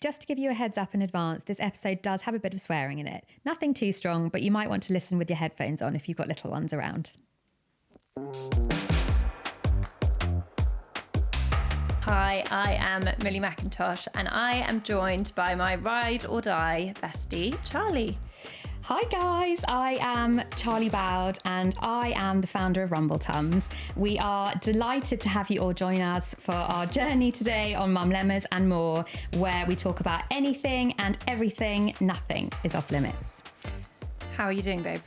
Just to give you a heads up in advance, this episode does have a bit of swearing in it. Nothing too strong, but you might want to listen with your headphones on if you've got little ones around. Hi, I am Millie McIntosh and I am joined by my ride or die bestie, Charlie. Hi guys, I am Charlie Bowd and I am the founder of Rumbletums. We are delighted to have you all join us for our journey today on Mumlemmas and more, where we talk about anything and everything. Nothing is off limits. How are you doing, babe?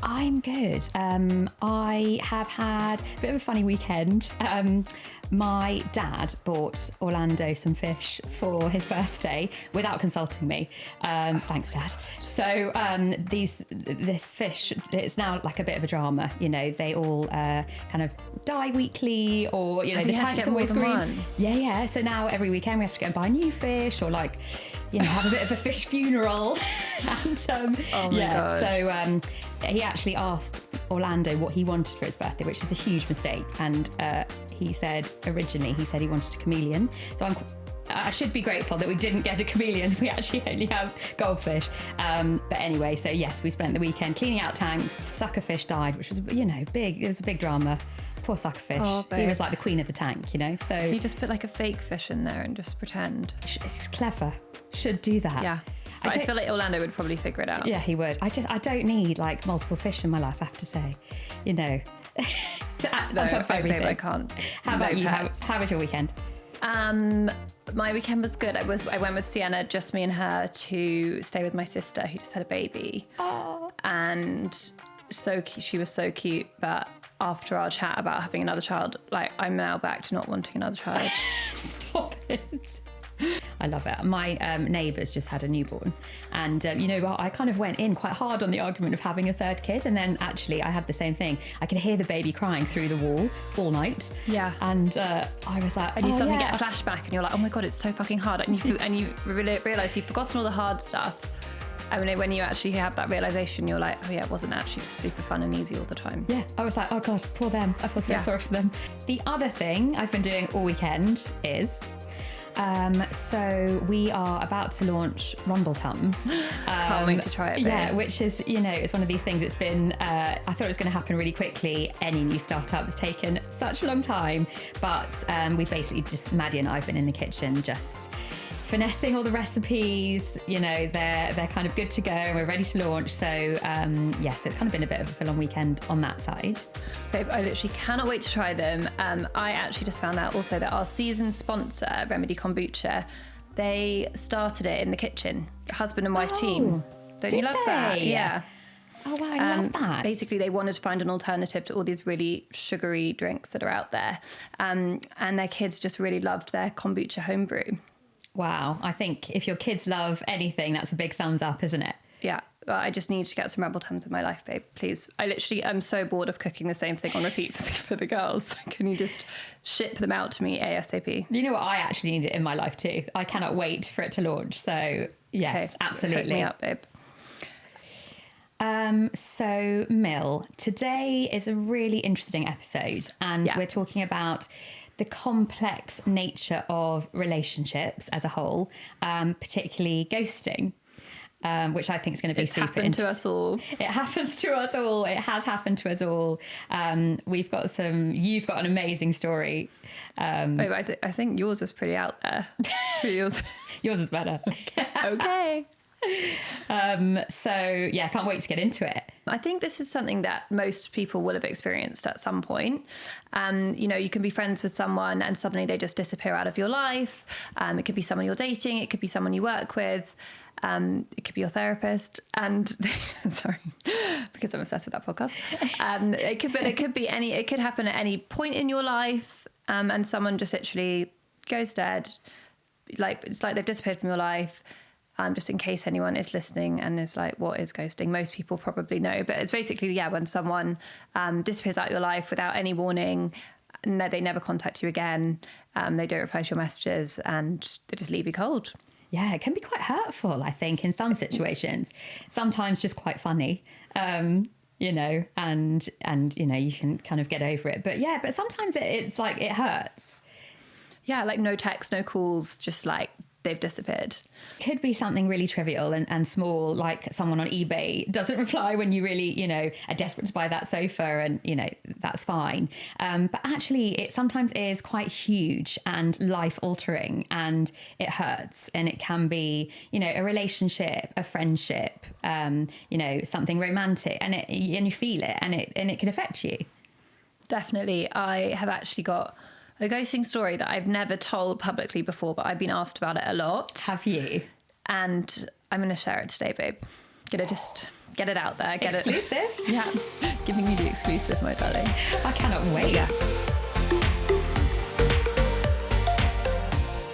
I'm good. I have had a bit of a funny weekend. My dad bought Orlando some fish for his birthday without consulting me. Thanks, Dad. So this fish, it's now like a bit of a drama. You know, they all kind of die weekly, or you know, the tanks always green. Yeah. So now every weekend we have to go and buy new fish, or like, you know, have a bit of a fish funeral. And oh my God. So he actually asked Orlando what he wanted for his birthday, which is a huge mistake. And he said he wanted a chameleon. So I should be grateful that we didn't get a chameleon. We actually only have goldfish. But anyway, so yes, we spent the weekend cleaning out tanks. Suckerfish died, which was, you know, big. It was a big drama. Poor suckerfish. Oh, he was like the queen of the tank, you know. So you just put like a fake fish in there and just pretend. It's clever. Should do that. Yeah. I feel like Orlando would probably figure it out. Yeah, he would. I don't need like multiple fish in my life, I have to say. You know, on top of everything. I can't. How about you? How was your weekend? My weekend was good. I went with Sienna, just me and her, to stay with my sister who just had a baby. Oh. And she was so cute. But after our chat about having another child, like, I'm now back to not wanting another child. Stop it. I love it. My neighbours just had a newborn, and you know what? I kind of went in quite hard on the argument of having a third kid, and then actually I had the same thing. I could hear the baby crying through the wall all night. Yeah. And I was like, and you suddenly get a flashback, and you're like, oh my God, it's so fucking hard, and you realise you've forgotten all the hard stuff. I mean, when you actually have that realisation, you're like, oh yeah, it wasn't actually just super fun and easy all the time. Yeah, I was like, oh God, poor them. I feel so sorry for them. The other thing I've been doing all weekend is, so we are about to launch Rumbletums. Can't wait to try it, babe. Yeah, which is, you know, it's one of these things. It's been, I thought it was going to happen really quickly. Any new startup has taken such a long time, but we basically Maddie and I have been in the kitchen just finessing all the recipes. You know, they're kind of good to go and we're ready to launch. So so it's kind of been a bit of a full-on weekend on that side. Babe, I literally cannot wait to try them. I actually just found out also that our season sponsor, Remedy Kombucha, they started it in the kitchen, husband and wife team. Don't you love that? Yeah. Oh wow, I love that. Basically, they wanted to find an alternative to all these really sugary drinks that are out there. And their kids just really loved their kombucha homebrew. Wow, I think if your kids love anything, that's a big thumbs up, isn't it? Yeah, I just need to get some Rumbletums in my life, babe, please. I'm so bored of cooking the same thing on repeat for the girls. Can you just ship them out to me ASAP? You know what? I actually need it in my life too. I cannot wait for it to launch. So yes, okay, absolutely. Hook me up, babe. So Mill, today is a really interesting episode, and we're talking about the complex nature of relationships as a whole, particularly ghosting, which I think is going to be super interesting. To us all. It happens to us all. It has happened to us all. You've got an amazing story. Wait, I think yours is pretty out there. yours is better. Okay. So yeah, can't wait to get into it. I think this is something that most people will have experienced at some point. You know, you can be friends with someone and suddenly they just disappear out of your life. It could be someone you're dating. It could be someone you work with. It could be your therapist. And sorry, because I'm obsessed with that podcast. It could happen at any point in your life. And someone just literally goes dead. Like, it's like they've disappeared from your life. Just in case anyone is listening and is like, what is ghosting? Most people probably know, but it's basically, when someone disappears out of your life without any warning, and they never contact you again, they don't reply to your messages, and they just leave you cold. Yeah, it can be quite hurtful, I think, in some situations. Sometimes just quite funny, you know, and you know, you can kind of get over it. But sometimes it's like, it hurts. Yeah, like no texts, no calls, just like they've disappeared. Could be something really trivial and small, like someone on eBay doesn't reply when you really, are desperate to buy that sofa, and, that's fine. But actually, it sometimes is quite huge and life altering, and it hurts. And it can be, a relationship, a friendship, something romantic, and you feel it, and it can affect you. Definitely. I have actually got a ghosting story that I've never told publicly before, but I've been asked about it a lot. Have you? And I'm going to share it today, babe. Gonna just get it out there. Get exclusive? It. Yeah. Giving you the exclusive, my darling. I cannot wait. Yes.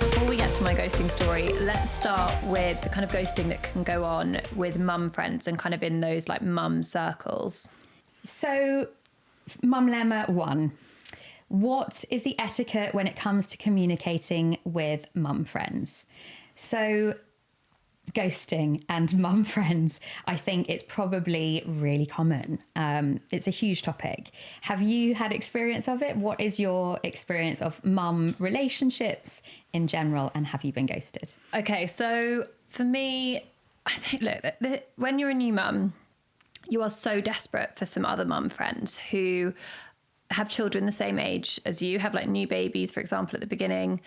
Before we get to my ghosting story, let's start with the kind of ghosting that can go on with mum friends and kind of in those like mum circles. So, Mumlemma 1. What is the etiquette when it comes to communicating with mum friends? So, ghosting and mum friends, I think it's probably really common. It's a huge topic. Have you had experience of it? What is your experience of mum relationships in general, and have you been ghosted? Okay, so for me, I think, look, when you're a new mum, you are so desperate for some other mum friends who have children the same age as you, have like new babies, for example, at the beginning.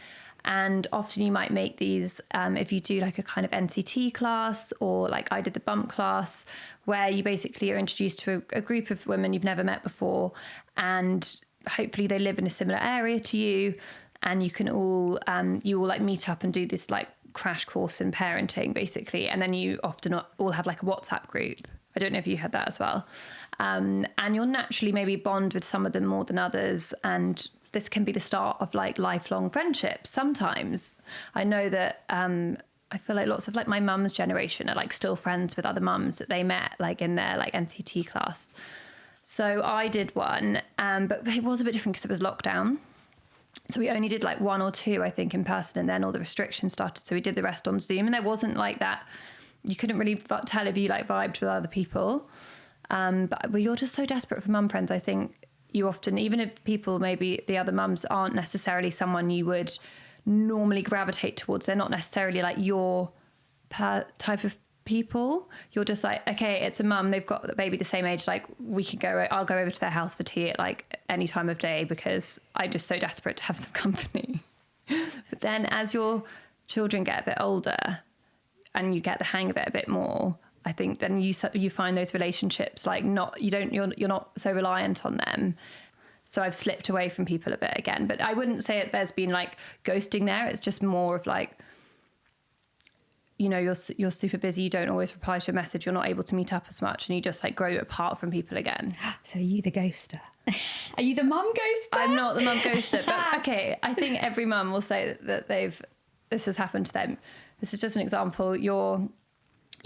And often you might make these, if you do like a kind of NCT class, or like I did the bump class, where you basically are introduced to a group of women you've never met before. And hopefully they live in a similar area to you. And you can all, like meet up and do this like crash course in parenting, basically. And then you often all have like a WhatsApp group. I don't know if you had that as well. And you'll naturally maybe bond with some of them more than others. And this can be the start of like lifelong friendships. Sometimes I know that I feel like lots of like my mum's generation are like still friends with other mums that they met like in their like NCT class. So I did one, but it was a bit different because it was lockdown. So we only did like 1 or 2, I think, in person, and then all the restrictions started. So we did the rest on Zoom, and there wasn't like that. You couldn't really tell if you like vibed with other people. But you're just so desperate for mum friends. I think you often, even if people, maybe the other mums aren't necessarily someone you would normally gravitate towards, they're not necessarily like your type of people. You're just like, okay, it's a mum, they've got the baby the same age, like I'll go over to their house for tea at like any time of day because I'm just so desperate to have some company. But then as your children get a bit older and you get the hang of it a bit more, I think then you find those relationships like you're not so reliant on them. So I've slipped away from people a bit again, but I wouldn't say there's been like ghosting there. It's just more of like, you're super busy, you don't always reply to a message, you're not able to meet up as much, and you just like grow apart from people again. So are you the ghoster? Are you the mum ghoster? I'm not the mum ghoster, but okay, I think every mum will say that this has happened to them. This is just an example. You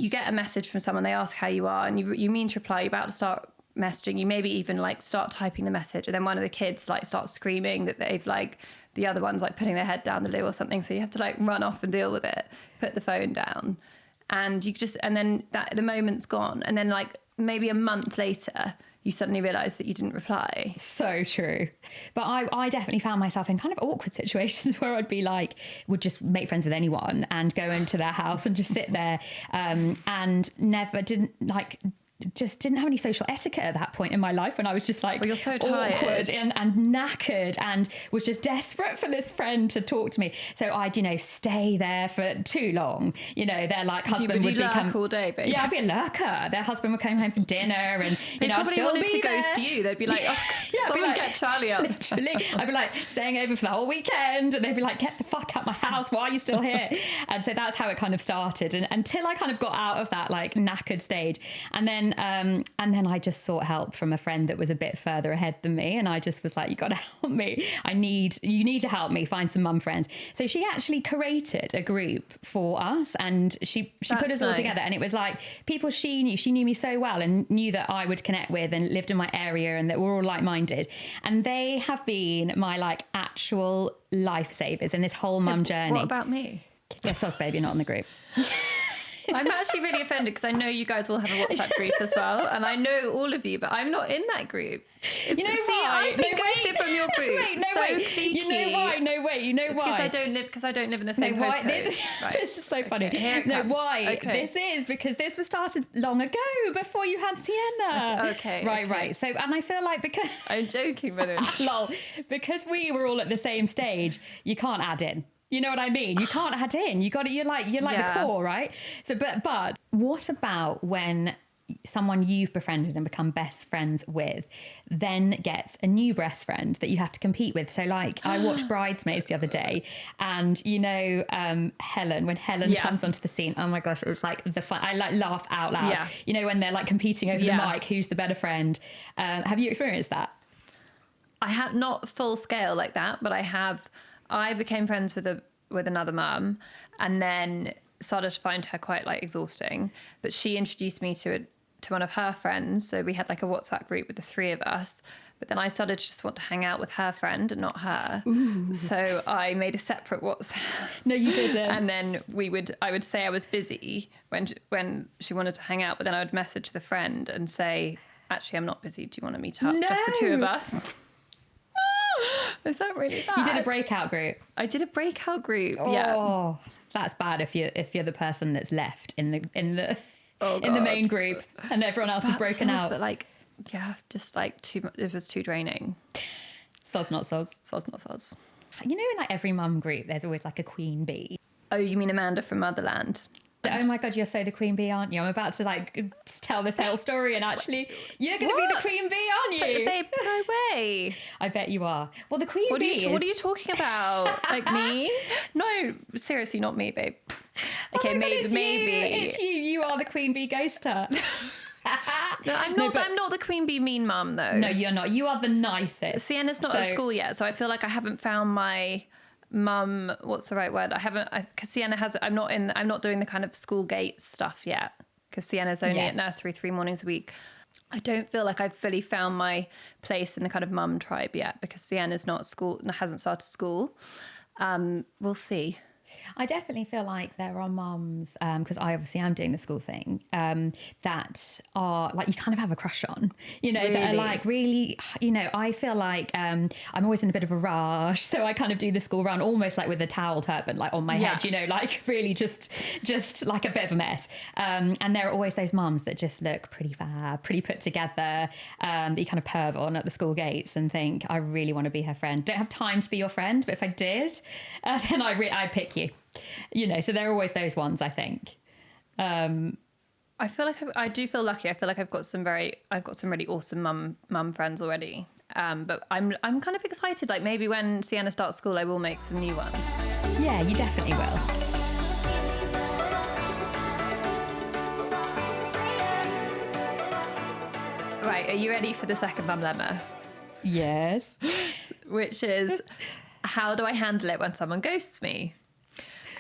get a message from someone, they ask how you are, and you mean to reply, you're about to start messaging, you maybe even like start typing the message, and then one of the kids like starts screaming that they've like, the other one's like putting their head down the loo or something, so you have to like run off and deal with it, put the phone down, and then the moment's gone, and then like maybe a month later you suddenly realise that you didn't reply. So true. But I definitely found myself in kind of awkward situations where I'd be like, would just make friends with anyone and go into their house and just sit there, and never just didn't have any social etiquette at that point in my life, when I was just like, you're so tired, awkward and knackered, and was just desperate for this friend to talk to me. So I'd, stay there for too long. Their like husband would become all day, babe. Yeah, I'd be a lurker. Their husband would come home for dinner, and I'd still wanted be to there. ghost you. They'd be like, oh, yeah, someone like, get Charlie up. Literally, I'd be like staying over for the whole weekend, and they'd be like, get the fuck out my house. Why are you still here? And so that's how it kind of started, and until I kind of got out of that like knackered stage, and then I just sought help from a friend that was a bit further ahead than me. And I just was like, you got to help me. You need to help me find some mum friends. So she actually curated a group for us, and she put us all together. And it was like people she knew me so well and knew that I would connect with and lived in my area and that we're all like-minded. And they have been my like actual lifesavers in this whole mum journey. What about me? Yeah, sos babe, you're not in the group. I'm actually really offended because I know you guys all have a WhatsApp group as well, and I know all of you, but I'm not in that group. You know why? I've been ghosted from your group. Wait, no, so wait. cliquey. You know why? No, wait. You know It's why? because I don't live in the same why? postcode. Right. This is so funny. Okay, here it no, comes. why? Okay. This is because this was started long ago, before you had Sienna. Okay. Right, okay. right. So, and I feel like because I'm joking, by the way. lol, because we were all at the same stage, you can't add in. You know what I mean? You can't add in. You're like Yeah. the core, right? So, but what about when someone you've befriended and become best friends with then gets a new best friend that you have to compete with? So like I watched Bridesmaids the other day, and Helen, when Helen comes onto the scene, oh my gosh, it was like the fun. I like laugh out loud. Yeah. You know, when they're like competing over the mic, who's the better friend? Have you experienced that? I have not full scale like that, but I became friends with another mum, and then started to find her quite like exhausting. But she introduced me to one of her friends, so we had like a WhatsApp group with the three of us. But then I started to just want to hang out with her friend and not her. Ooh. So I made a separate WhatsApp. No, you didn't. And then I would say I was busy when she wanted to hang out, but then I would message the friend and say, actually, I'm not busy. Do you want to meet up? No. Just the two of us. Is that really bad? You did a breakout group. I did a breakout group. Oh, Yeah. that's bad if you're the person that's left in the in the God. main group and everyone else is broken out. But like, yeah, just like it was too draining. Soz not soz. Soz not soz. You know, in like every mum group, there's always like a queen bee. Oh, you mean Amanda from Motherland? Oh my God, you're so the queen bee, aren't you? I'm about to like tell this whole story, and actually, you're going to be the queen bee, aren't you? Babe, no way. I bet you are. Well, the queen bee. What are you talking about? Like me? No, seriously, not me, babe. Okay, Oh my God, maybe. It's you. You are the queen bee ghoster. No, I'm not. I'm not the queen bee mean mum though. No, you're not. You are the nicest. Sienna's not at school yet, so I feel like I haven't found my mum. What's the right word? Because Sienna has. I'm not doing the kind of school gate stuff yet. Because Sienna's only at nursery 3 mornings a week. I don't feel like I've fully found my place in the kind of mum tribe yet, because Sienna's not at school, hasn't started school. We'll see. I definitely feel like there are mums, because I obviously am doing the school thing, that are like, you kind of have a crush on, you know, that are like really, you know, I feel like I'm always in a bit of a rush. So I kind of do the school run almost like with a towel turban, like on my head, you know, like really just like a bit of a mess. And there are always those mums that just look pretty fab, pretty put together, that you kind of perv on at the school gates and think, I really want to be her friend. Don't have time to be your friend, but if I did, then I'd pick you. You know, so there are always those ones, I think. I feel like I do feel lucky. I feel like I've got some really awesome mum friends already. But I'm kind of excited. Like maybe when Sienna starts school, I will make some new ones. Yeah, you definitely will. Right, are you ready for the second Mumlemma? Yes. Which is, how do I handle it when someone ghosts me?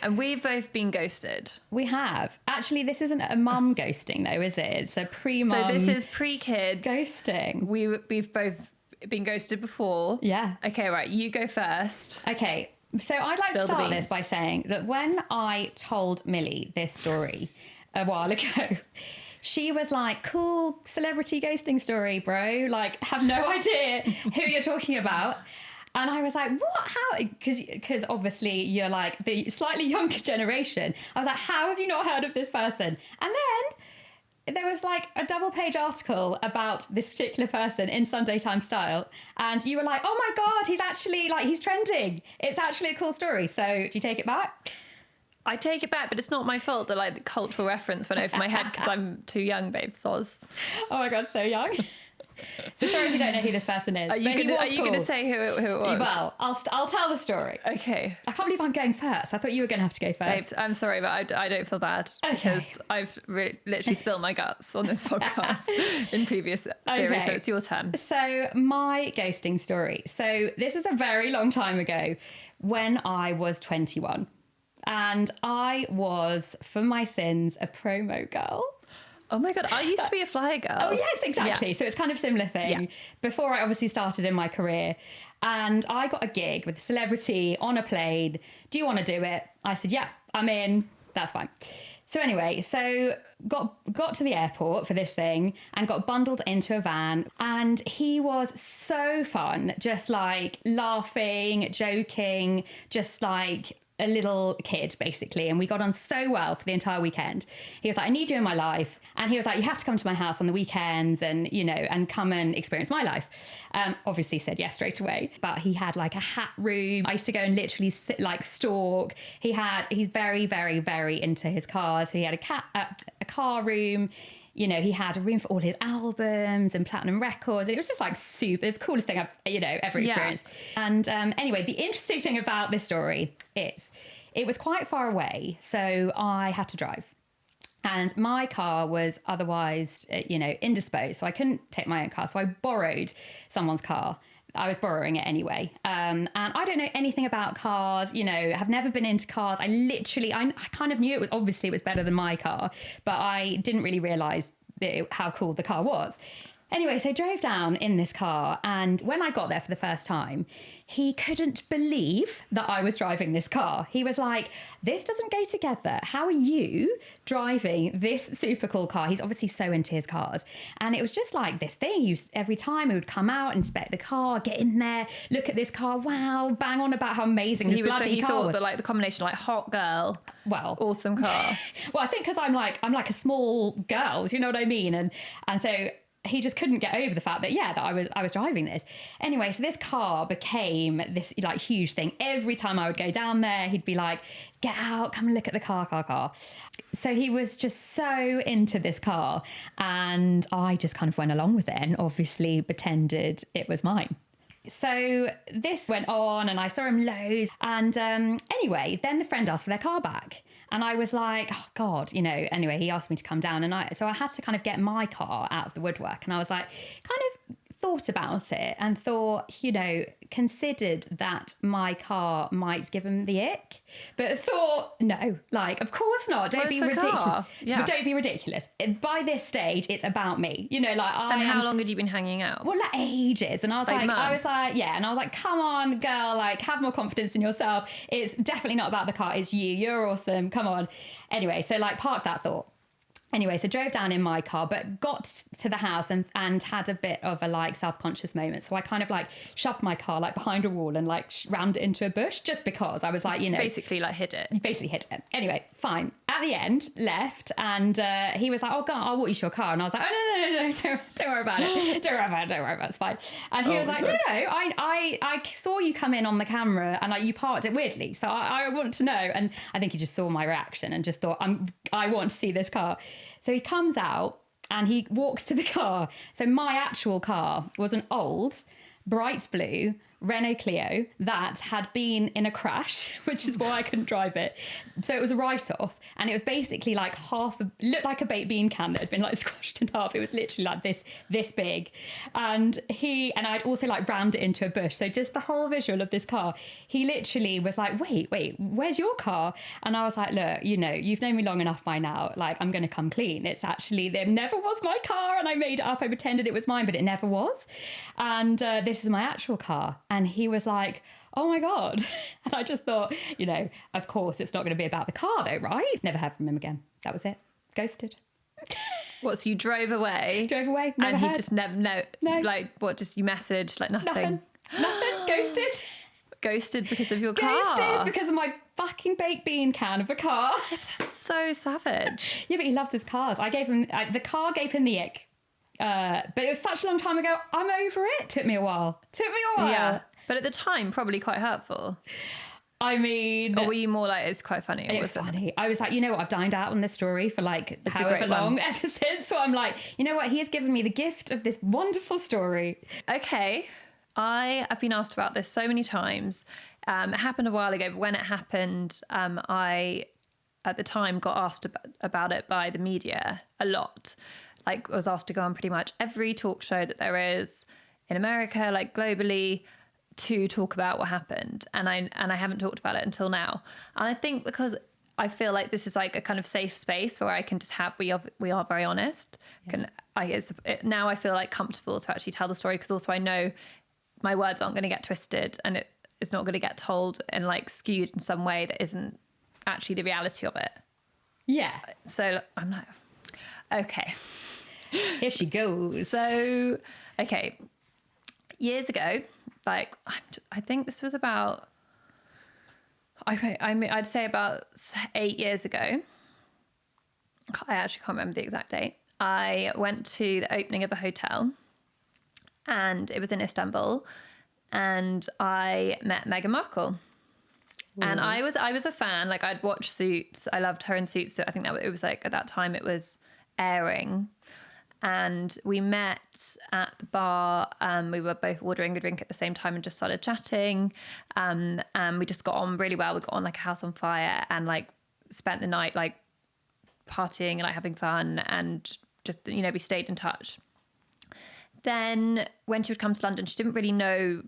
And we've both been ghosted. We have. Actually, this isn't a mum ghosting though, is it? It's a pre-mum. So this is pre-kids. Ghosting. We've both been ghosted before. Yeah. Okay, right. You go first. Okay. So I'd like to start this by saying that when I told Millie this story a while ago, she was like, cool celebrity ghosting story, bro. Like, have no idea who you're talking about. And I was like, what? How? Because obviously you're like the slightly younger generation. I was like, how have you not heard of this person? And then there was like a double-page article about this particular person in Sunday Times Style. And you were like, oh my God, he's actually like, he's trending. It's actually a cool story. So do you take it back? I take it back, but it's not my fault that like the cultural reference went over my head because I'm too young, babe. Soz. Oh my God, so young. So sorry if you don't know who this person is. Are you going to say who it was? Well, I'll tell the story. Okay. I can't believe I'm going first. I thought you were going to have to go first. Babes, I'm sorry, but I don't feel bad because I've literally spilled my guts on this podcast in previous series, so it's your turn. So my ghosting story. So this is a very long time ago when I was 21 and I was, for my sins, a promo girl. Oh my God, I used to be a flyer girl. Oh yes, exactly. Yeah. So it's kind of similar thing before I obviously started in my career. And I got a gig with a celebrity on a plane. Do you want to do it? I said, yeah, I'm in. That's fine. So anyway, got to the airport for this thing and got bundled into a van, and he was so fun, just like laughing, joking, just like a little kid basically, and we got on so well for the entire weekend. He was like, I need you in my life, and he was like, you have to come to my house on the weekends and and come and experience my life. Obviously said yes straight away, but he had like a hat room. I used to go and literally sit, like stalk. He's very, very, very into his cars, so he had a car room. He had a room for all his albums and platinum records. It was just like super, it's the coolest thing I've, ever experienced. Yeah. And anyway, the interesting thing about this story is it was quite far away. So I had to drive. And my car was otherwise, indisposed. So I couldn't take my own car. So I borrowed someone's car. I was borrowing it anyway. And I don't know anything about cars, have never been into cars. I kind of knew it was better than my car, but I didn't really realise how cool the car was. Anyway, so I drove down in this car, and when I got there for the first time, he couldn't believe that I was driving this car. He was like, this doesn't go together. How are you driving this super cool car? He's obviously so into his cars. And it was just like this thing. Every time he would come out, inspect the car, get in there, look at this car, wow, bang on about how amazing his bloody car was. He thought that the combination like hot girl, well, awesome car. Well, I think because I'm like a small girl, do you know what I mean? And so he just couldn't get over the fact that I was driving this. Anyway, so this car became this like huge thing. Every time I would go down there, he'd be like, get out, come and look at the car. So he was just so into this car, and I just kind of went along with it and obviously pretended it was mine. So this went on, and I saw him loads. And anyway, then the friend asked for their car back. And I was like, oh God, anyway, he asked me to come down. And so I had to kind of get my car out of the woodwork. And I was like, kind of thought about it and thought, considered that my car might give him the ick, but thought, no, of course not. Don't be ridiculous. Yeah. Don't be ridiculous. By this stage, it's about me. And how long had you been hanging out? Well, ages. And I was and I was like, come on, girl, have more confidence in yourself. It's definitely not about the car. It's you. You're awesome. Come on. Anyway, so park that thought. Anyway, so drove down in my car, but got to the house and had a bit of a self-conscious moment. So I kind of shoved my car behind a wall and rammed it into a bush, just because I was basically hid it. Basically hid it. Anyway, fine. At the end, left, and he was like, oh God, I'll walk you to your car. And I was like, oh no, don't worry about it. Don't worry about it. It's fine. And he was like, no, I saw you come in on the camera and you parked it weirdly. So I want to know. And I think he just saw my reaction and just thought, I want to see this car. So he comes out and he walks to the car. So my actual car was an old, bright blue Renault Clio that had been in a crash, which is why I couldn't drive it. So it was a write-off, and it was basically looked like a baked bean can that had been squashed in half. It was literally this big. And I'd also rammed it into a bush. So just the whole visual of this car, he literally was like, wait, where's your car? And I was like, look, you've known me long enough by now. I'm going to come clean. It's actually, there never was my car, and I made it up. I pretended it was mine, but it never was. And this is my actual car. And he was like, oh my God. And I just thought, of course it's not going to be about the car though, right? Never heard from him again. That was it. Ghosted. What, so you drove away? Never and heard. He just never, no. Just you messaged, nothing? Nothing. Ghosted. Ghosted because of your car? Ghosted because of my fucking baked bean can of a car. That's so savage. Yeah, but he loves his cars. The car gave him the ick. But it was such a long time ago. I'm over it. Took me a while. Yeah. But at the time, probably quite hurtful. I mean... Or were you more it's quite funny? It was funny. I was like, you know what? I've dined out on this story for however long ever since. So I'm like, you know what? He has given me the gift of this wonderful story. Okay. I have been asked about this so many times. It happened a while ago, but when it happened, I, at the time, got asked about it by the media a lot. I was asked to go on pretty much every talk show that there is in America, globally, to talk about what happened. And I haven't talked about it until now. And I think because I feel like this is a kind of safe space where I can just we are very honest. Yeah. Now I feel comfortable to actually tell the story, because also I know my words aren't going to get twisted, and it's not going to get told and skewed in some way that isn't actually the reality of it. Yeah. So I'm like, okay. Here she goes. So, okay. Years ago, like, I think this was about, I'd say about 8 years ago. I actually can't remember the exact date. I went to the opening of a hotel, and it was in Istanbul, and I met Meghan Markle. And I was a fan. Like, I'd watched Suits. I loved her in Suits. So I think that it was like, at that time it was airing. And we met at the bar. We were both ordering a drink at the same time and just started chatting. And we just got on really well. We got on like a house on fire, and like spent the night like partying and like having fun, and just, you know, we stayed in touch. Then when she would come to London, she didn't really know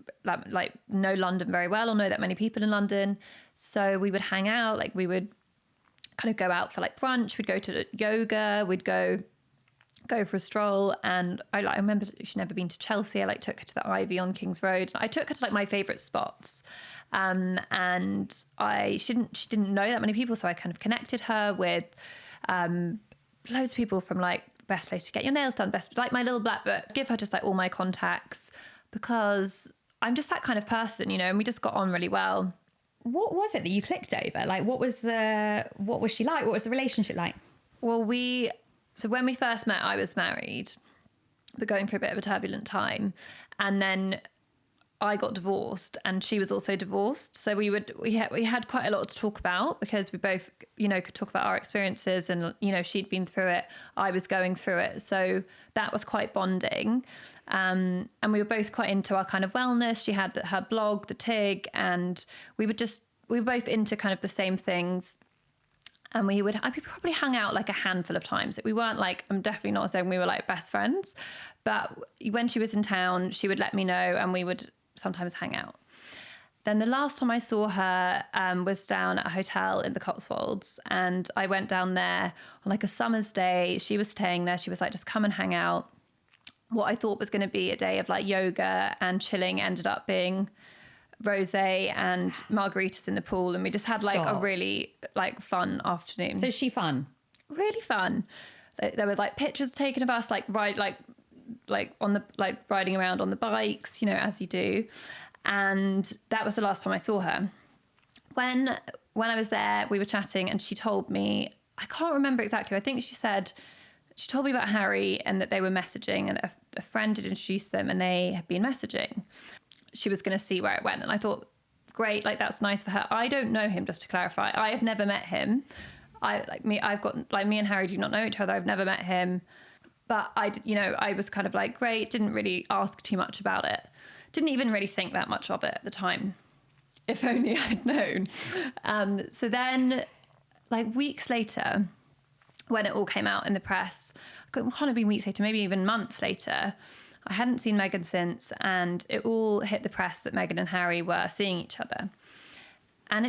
know London very well, or know that many people in London. So we would hang out, like we would kind of go out for like brunch. We'd go to yoga. We'd go for a stroll. And I remember she'd never been to Chelsea. I like took her to the Ivy on King's Road. I took her to like my favourite spots. And she didn't know that many people, so I kind of connected her with loads of people, from like best place to get your nails done, best, like my little black book, give her just like all my contacts, because I'm just that kind of person, you know, and we just got on really well. What was it that you clicked over? Like, what was she like? What was the relationship like? Well, so when we first met, I was married, but going through a bit of a turbulent time. And then I got divorced, and she was also divorced. So we had quite a lot to talk about, because we both, you know, could talk about our experiences, and, you know, she'd been through it, I was going through it. So that was quite bonding. And we were both quite into our kind of wellness. She had her blog, The Tig, and we were both into kind of the same things. And we probably hung out like a handful of times. We weren't like, I'm definitely not saying we were like best friends, but when she was in town, she would let me know, and we would sometimes hang out. Then the last time I saw her was down at a hotel in the Cotswolds, and I went down there on like a summer's day. She was staying there. She was like, just come and hang out. What I thought was going to be a day of like yoga and chilling ended up being rosé and margaritas in the pool, and we just had like a really like fun afternoon. So is she fun? Really fun. There were like pictures taken of us like on the like riding around on the bikes, you know, as you do. And that was the last time I saw her. When I was there, we were chatting, and she told me, I can't remember exactly, I think she told me about Harry, and that they were messaging, and a friend had introduced them, and they had been messaging. She was going to see where it went. And I thought, great, like that's nice for her. I don't know him, just to clarify. I have never met him. Me and Harry do not know each other. I've never met him. But I was kind of like, great, didn't really ask too much about it. Didn't even really think that much of it at the time. If only I'd known. So then, like weeks later, when it all came out in the press, it can't have been weeks later, maybe even months later, I hadn't seen Meghan since, and it all hit the press that Meghan and Harry were seeing each other. And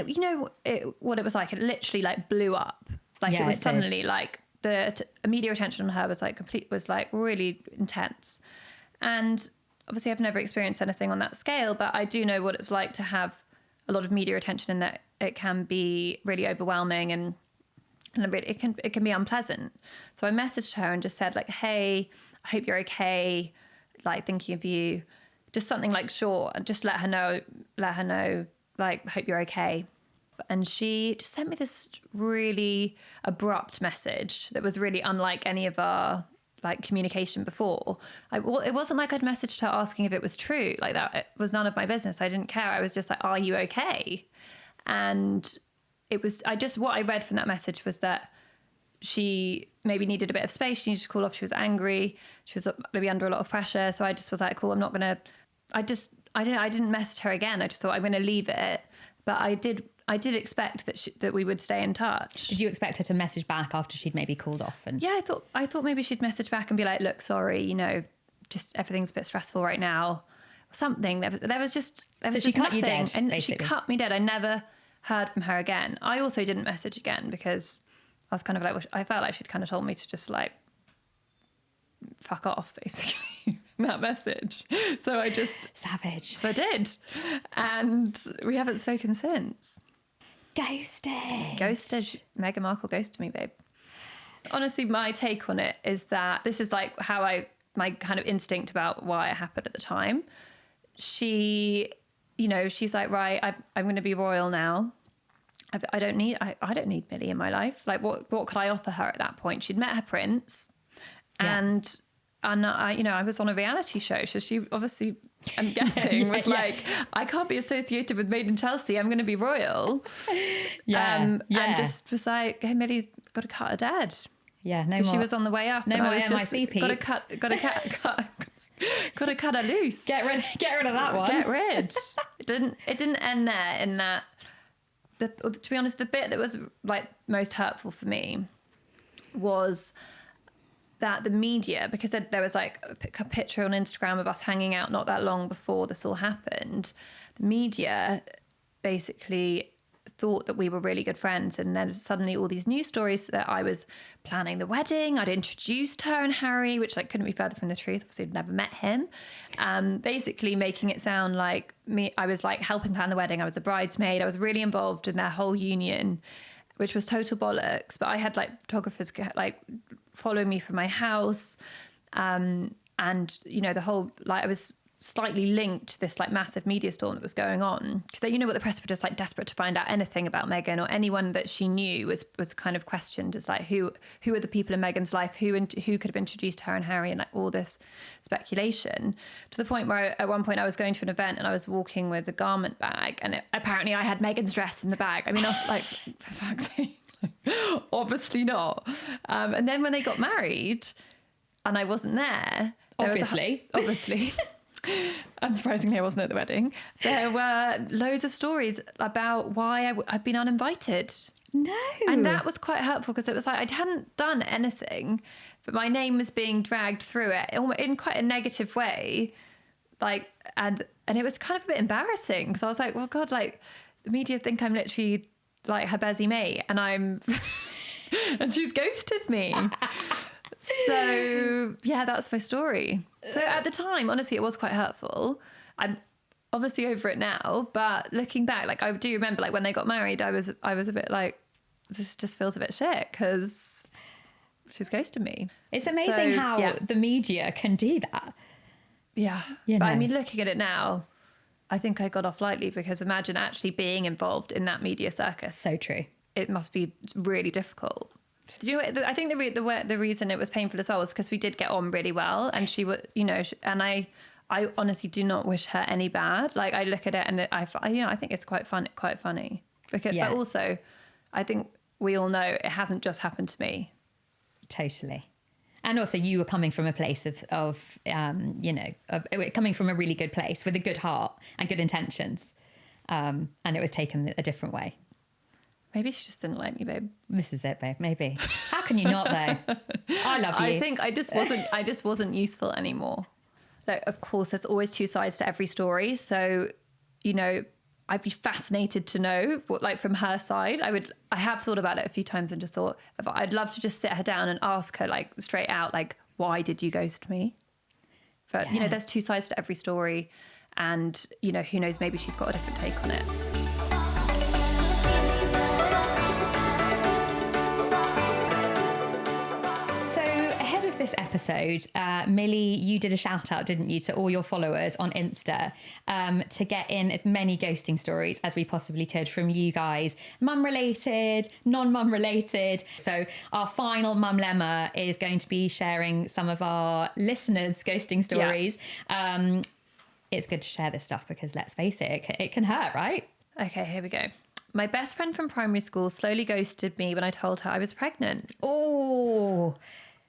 what it was like, it literally like blew up. Like it was suddenly like the media attention on her was like really intense. And obviously I've never experienced anything on that scale, but I do know what it's like to have a lot of media attention, and that it can be really overwhelming, and it can be unpleasant. So I messaged her and just said like, hey, I hope you're okay. Like thinking of you, just something like short, and just let her know, like, hope you're okay. And she just sent me this really abrupt message that was really unlike any of our like communication before. It wasn't like I'd messaged her asking if it was true, like that. It was none of my business. I didn't care. I was just like, are you okay? And what I read from that message was that she maybe needed a bit of space. She needed to cool off. She was angry. She was maybe under a lot of pressure. So I just was like, cool, I'm not going to, I didn't message her again. I just thought I'm going to leave it. But I did expect that we would stay in touch. Did you expect her to message back after she'd maybe cooled off? And yeah, I thought maybe she'd message back and be like, look, sorry, you know, just everything's a bit stressful right now. Something. There was just she cut nothing. you dead, and basically. She cut me dead. I never heard from her again. I also didn't message again because I was kind of like, I felt like she'd kind of told me to just like fuck off, basically, that message. So I just... Savage. So I did. And we haven't spoken since. Ghosted. Meghan Markle ghosted me, babe. Honestly, my take on it is that this is like how my kind of instinct about why it happened at the time. She, she's like, right, I'm going to be royal now. I don't need Millie in my life. Like, what could I offer her at that point? She'd met her prince, and I was on a reality show, so she obviously, I'm guessing, was like, I can't be associated with Made in Chelsea. I'm going to be royal. And just was like, hey, Millie's got to cut her dead. Yeah, no more. She was on the way up. No more NYC peeps. Got to cut her loose. Get rid of that one. Get rid. It didn't end there. In that, to be honest, the bit that was like most hurtful for me was that the media, because there was like a picture on Instagram of us hanging out not that long before this all happened. The media basically thought that we were really good friends, and then suddenly all these news stories that I was planning the wedding, I'd introduced her and Harry, which like couldn't be further from the truth. Obviously I'd never met him. Basically making it sound like I was like helping plan the wedding. I was a bridesmaid. I was really involved in their whole union, which was total bollocks. But I had like photographers like following me from my house, and the whole, like, I was slightly linked to this like massive media storm that was going on, because what the press were just like desperate to find out anything about Meghan, or anyone that she knew was kind of questioned as like who are the people in Meghan's life, who could have introduced her and Harry, and like all this speculation, to the point where at one point I was going to an event and I was walking with a garment bag, and apparently I had Meghan's dress in the bag. I mean, like, for fuck's sake, obviously not. And then when they got married and I wasn't there, obviously unsurprisingly, I wasn't at the wedding. There were loads of stories about why I'd been uninvited. No. And that was quite hurtful, because it was like I hadn't done anything, but my name was being dragged through it in quite a negative way. Like, and it was kind of a bit embarrassing, because I was like, well, God, like, the media think I'm literally like her busy mate, and I'm and she's ghosted me. So yeah, that's my story. So at the time, honestly, it was quite hurtful. I'm obviously over it now, but looking back, like, I do remember, like, when they got married, I was a bit like, this just feels a bit shit because she's ghosted me. It's amazing how the media can do that. Yeah. But I mean, looking at it now, I think I got off lightly, because imagine actually being involved in that media circus. So true. It must be really difficult. I think the reason it was painful as well was because we did get on really well, and she would, and I honestly do not wish her any bad. Like, I look at it and I think it's quite funny, because, but also I think we all know it hasn't just happened to me. Totally. And also you were coming from a place of coming from a really good place with a good heart and good intentions. And it was taken a different way. Maybe she just didn't like me, babe. This is it, babe. Maybe. How can you not, though? I love you. I think I just wasn't useful anymore. So, of course, there's always two sides to every story. So, I'd be fascinated to know what, like, from her side. I have thought about it a few times and just thought, I'd love to just sit her down and ask her, like, straight out, like, why did you ghost me? But, there's two sides to every story. And, who knows, maybe she's got a different take on it. This episode, Millie, you did a shout out, didn't you, to all your followers on Insta, to get in as many ghosting stories as we possibly could from you guys, mum related, non-mum related. So our final Mumlemma is going to be sharing some of our listeners' ghosting stories. Yeah. It's good to share this stuff because, let's face it, it can hurt, right? Okay, here we go. My best friend from primary school slowly ghosted me when I told her I was pregnant. Oh,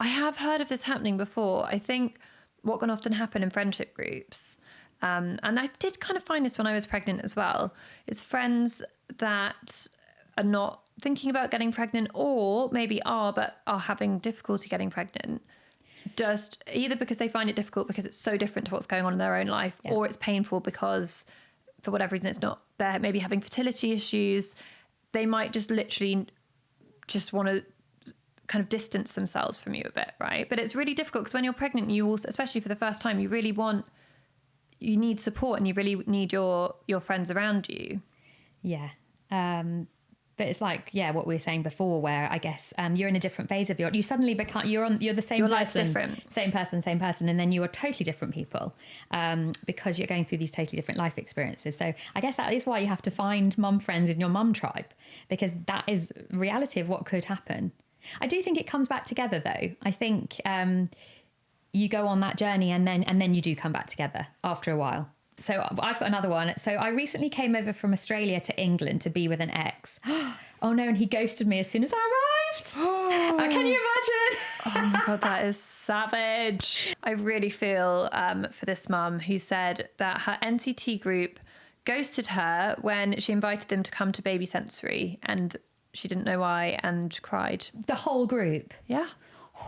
I have heard of this happening before. I think what can often happen in friendship groups, and I did kind of find this when I was pregnant as well, is friends that are not thinking about getting pregnant, or maybe are, but are having difficulty getting pregnant, just either because they find it difficult because it's so different to what's going on in their own life, or it's painful because for whatever reason it's not, they're maybe having fertility issues. They might just literally just want to kind of distance themselves from you a bit, right? But it's really difficult because when you're pregnant, you also, especially for the first time, you need support, and you really need your friends around you. Yeah. But it's like, yeah, what we were saying before, where I guess you're in a different phase of you suddenly become, you're the same Your person. life's different. Same person. And then you are totally different people because you're going through these totally different life experiences. So I guess that is why you have to find mum friends in your mum tribe, because that is reality of what could happen. I do think it comes back together though. I think you go on that journey and then you do come back together after a while. So I've got another one. So I recently came over from Australia to England to be with an ex. Oh no, and he ghosted me as soon as I arrived. Can you imagine? Oh my God, that is savage. I really feel for this mum who said that her NCT group ghosted her when she invited them to come to baby sensory, and she didn't know why and cried. The whole group? Yeah.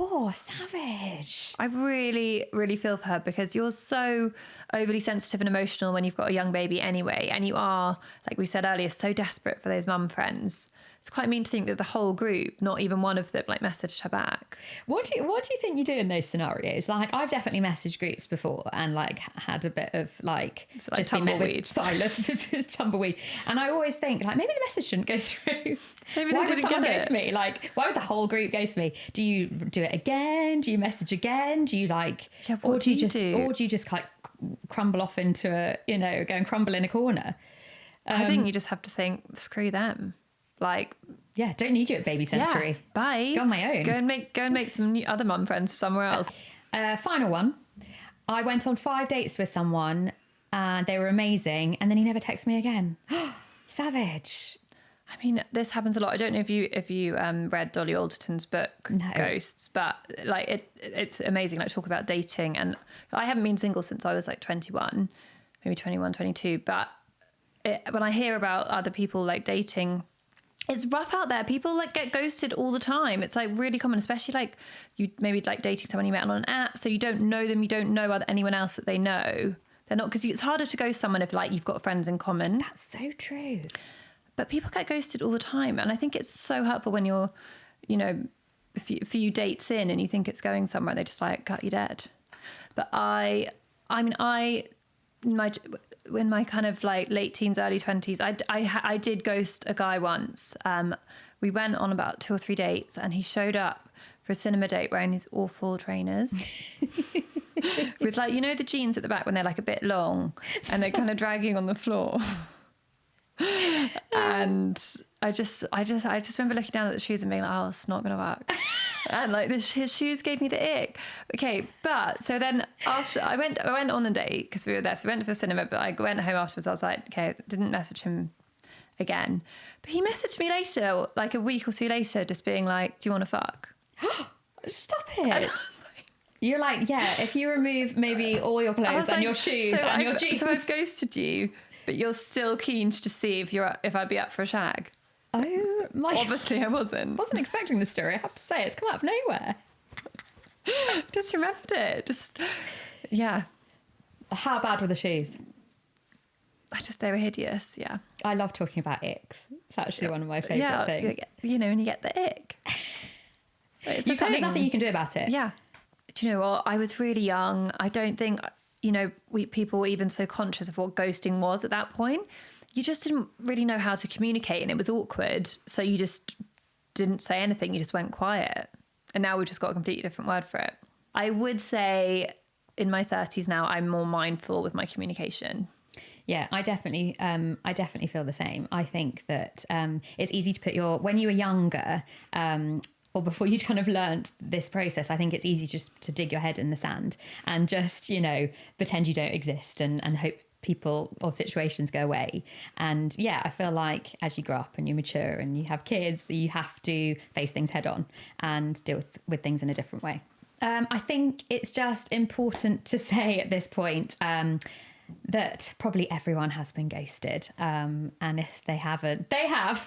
Oh, savage. I really, really feel for her, because you're so overly sensitive and emotional when you've got a young baby anyway. And you are, like we said earlier, so desperate for those mum friends. It's quite mean to think that the whole group, not even one of them, like messaged her back. What do you think you do in those scenarios? Like, I've definitely messaged groups before and like had a bit of like, So, like, just been met with tumbleweed. silence with tumbleweed. And I always think like, maybe the message shouldn't go through. Maybe Why they would didn't someone get ghost it. me? Like, why would the whole group ghost me? Do you do it again? Do you message again? Do you like, Yeah, what or do you just, do? or do you just like crumble off into a, go and crumble in a corner? I think you just have to think, screw them. Like, Yeah, don't need you at baby sensory. yeah, bye. Go on my own. Go and make some new other mum friends somewhere else. Final one. I went on 5 dates with someone and they were amazing, and then he never texted me again. Savage. I mean, this happens a lot. I don't know if you read Dolly Alderton's book No. Ghosts, but like it's amazing. Like, talk about dating, and I haven't been single since I was like 21, maybe 21, 22. But when I hear about other people like dating, it's rough out there. People like get ghosted all the time. It's like really common, especially like you maybe like dating someone you met on an app, so you don't know them, you don't know anyone else that they know. They're not, because it's harder to ghost someone if like you've got friends in common. That's so true. But people get ghosted all the time, and I think it's so helpful when you're, a few dates in and you think it's going somewhere, they just like cut you dead. But in my kind of like late teens, early 20s, I did ghost a guy once. We went on about 2 or 3 dates, and he showed up for a cinema date wearing these awful trainers with like, the jeans at the back when they're like a bit long and they're kind of dragging on the floor. And I just remember looking down at the shoes and being like, oh, it's not gonna work. And like his shoes gave me the ick. Okay, but so then after I went on the date because we were there, so we went for cinema, but I went home afterwards. I was like, okay, didn't message him again, but he messaged me later, like a week or 2 later, just being like, do you want to fuck? Stop it. You're like, yeah, if you remove maybe all your clothes and your shoes and your jeans. So I've ghosted you, but you're still keen to see if I'd be up for a shag. Oh my. Obviously I wasn't. Wasn't expecting the story, I have to say. It's come out of nowhere. Just remembered it. Yeah. How bad were the shoes? They were hideous. Yeah. I love talking about icks. It's actually one of my favourite things. When you get the ick. There's There's nothing you can do about it. Yeah. Do you know what? I was really young. I don't think, people were even so conscious of what ghosting was at that point. You just didn't really know how to communicate, and it was awkward. So you just didn't say anything. You just went quiet. And now we've just got a completely different word for it. I would say in my 30s now, I'm more mindful with my communication. Yeah, I definitely feel the same. I think that it's easy to put when you were younger, or before you'd kind of learnt this process, I think it's easy just to dig your head in the sand and just, pretend you don't exist and hope people or situations go away. And yeah, I feel like as you grow up and you mature and you have kids, you have to face things head on and deal with things in a different way. I think it's just important to say at this point that probably everyone has been ghosted. And if they haven't, they have.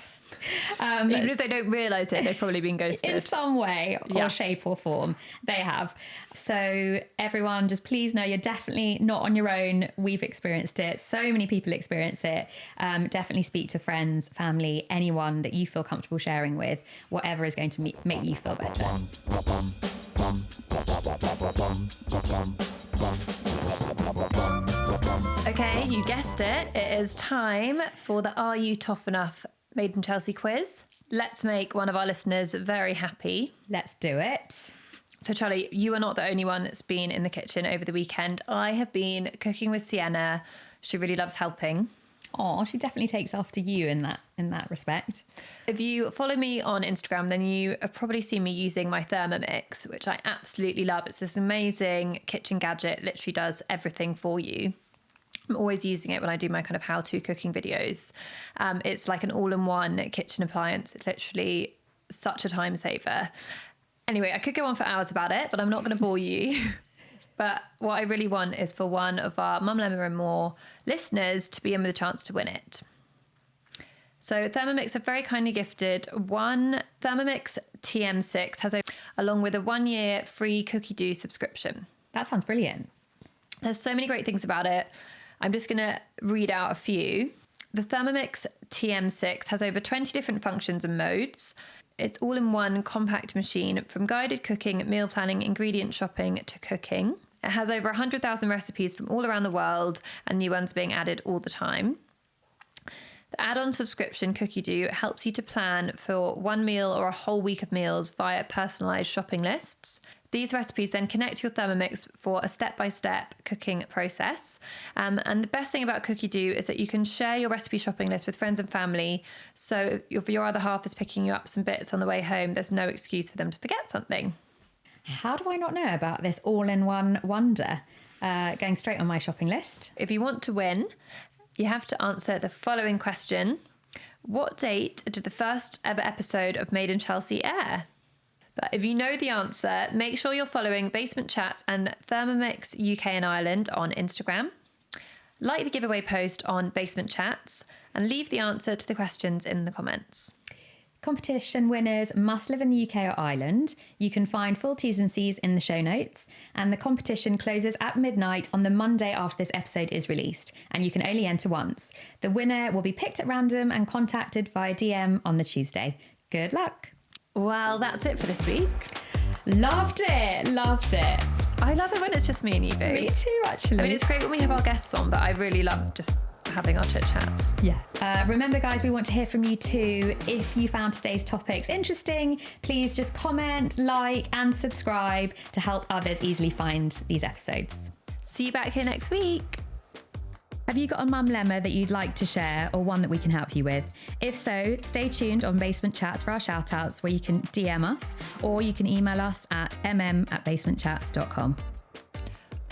Even if they don't realise it, they've probably been ghosted. In some way or shape or form, they have. So everyone, just please know you're definitely not on your own. We've experienced it. So many people experience it. Definitely speak to friends, family, anyone that you feel comfortable sharing with, whatever is going to make you feel better. Okay, you guessed it. It is time for the Are You Toff Enough Made in Chelsea quiz. Let's make one of our listeners very happy. Let's do it. So Charlie, you are not the only one that's been in the kitchen over the weekend. I have been cooking with Sienna. She really loves helping. Oh, she definitely takes after you in that respect. If you follow me on Instagram, then you have probably seen me using my Thermomix, which I absolutely love. It's this amazing kitchen gadget, literally does everything for you. I'm always using it when I do my kind of how-to cooking videos. It's like an all-in-one kitchen appliance. It's literally such a time saver. Anyway, I could go on for hours about it, but I'm not going to bore you. But what I really want is for one of our Mumlemma and More listeners to be in with a chance to win it. So Thermomix have very kindly gifted one Thermomix TM6 along with a 1-year free cookie dough subscription. That sounds brilliant. There's so many great things about it. I'm just going to read out a few. The Thermomix TM6 has over 20 different functions and modes. It's all-in-one compact machine from guided cooking, meal planning, ingredient shopping to cooking. It has over 100,000 recipes from all around the world and new ones being added all the time. The add-on subscription Cookie Dough helps you to plan for one meal or a whole week of meals via personalised shopping lists. These recipes then connect to your Thermomix for a step-by-step cooking process. And the best thing about Cookie Dough is that you can share your recipe shopping list with friends and family. So if your other half is picking you up some bits on the way home, there's no excuse for them to forget something. How do I not know about this all-in-one wonder? Going straight on my shopping list. If you want to win, you have to answer the following question. What date did the first ever episode of Made in Chelsea air? But if you know the answer, make sure you're following Basement Chats and Thermomix UK and Ireland on Instagram. Like the giveaway post on Basement Chats and leave the answer to the questions in the comments. Competition winners must live in the UK or Ireland. You can find full T&Cs in the show notes. And the competition closes at midnight on the Monday after this episode is released. And you can only enter once. The winner will be picked at random and contacted via DM on the Tuesday. Good luck. Well, that's it for this week. Loved it. I love it when it's just me and you, babe. Me too, actually. I mean, it's great when we have our guests on, but I really love just having our chit chats. Yeah. Remember, guys, we want to hear from you too. If you found today's topics interesting, please just comment, like, and subscribe to help others easily find these episodes. See you back here next week. Have you got a Mumlemma that you'd like to share or one that we can help you with? If so, stay tuned on Basement Chats for our shout-outs where you can DM us or you can email us at mm@basementchats.com.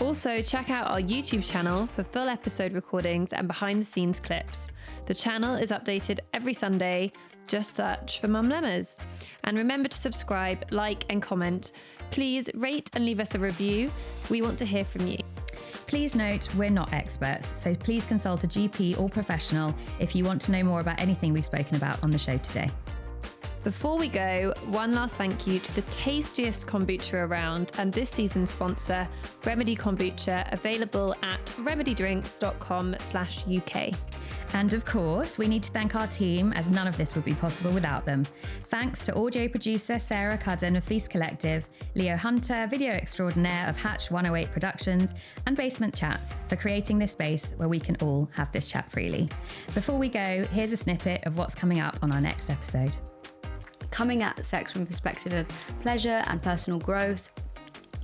Also, check out our YouTube channel for full episode recordings and behind-the-scenes clips. The channel is updated every Sunday. Just search for Mumlemmas. And remember to subscribe, like and comment. Please rate and leave us a review. We want to hear from you. Please note, we're not experts, so please consult a GP or professional if you want to know more about anything we've spoken about on the show today. Before we go, one last thank you to the tastiest kombucha around and this season's sponsor, Remedy Kombucha, available at remedydrinks.com/UK. And of course, we need to thank our team as none of this would be possible without them. Thanks to audio producer Sarah Cudden of Feast Collective, Leo Hunter, video extraordinaire of Hatch 108 Productions, and Basement Chats for creating this space where we can all have this chat freely. Before we go, here's a snippet of what's coming up on our next episode. Coming at sex from a perspective of pleasure and personal growth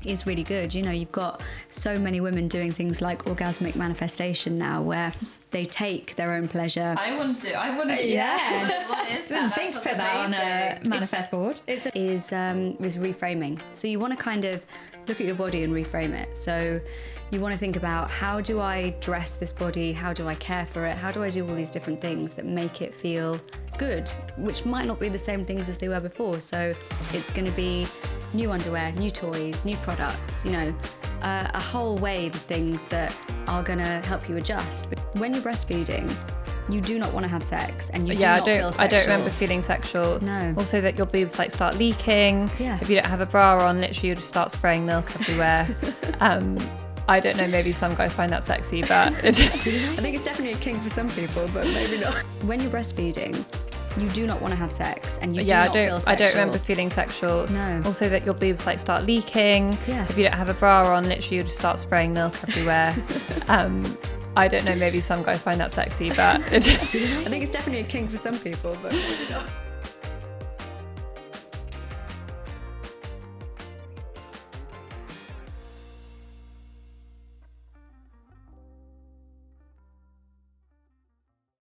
is really good. You know, you've got so many women doing things like orgasmic manifestation now where they take their own pleasure. I want to do Yes. What is that? Thanks for that on a manifest board. Is reframing. So you want to kind of look at your body and reframe it. So you want to think about, how do I dress this body? How do I care for it? How do I do all these different things that make it feel good, which might not be the same things as they were before. So it's going to be new underwear, new toys, new products, you know, a whole wave of things that are going to help you adjust. But when you're breastfeeding, you do not want to have sex, and you do not feel sexual. I don't remember feeling sexual. No. Also that your boobs like start leaking. Yeah. If you don't have a bra on, literally you just start spraying milk everywhere. I don't know, maybe some guys find that sexy, but I think it's definitely a kink for some people, but maybe not. When you're breastfeeding, you do not want to have sex, and you do not feel sexual. I don't remember feeling sexual. No. Also that your boobs like start leaking. Yeah. If you don't have a bra on, literally you just start spraying milk everywhere. I don't know, maybe some guys find that sexy, but I think it's definitely a kink for some people, but maybe not.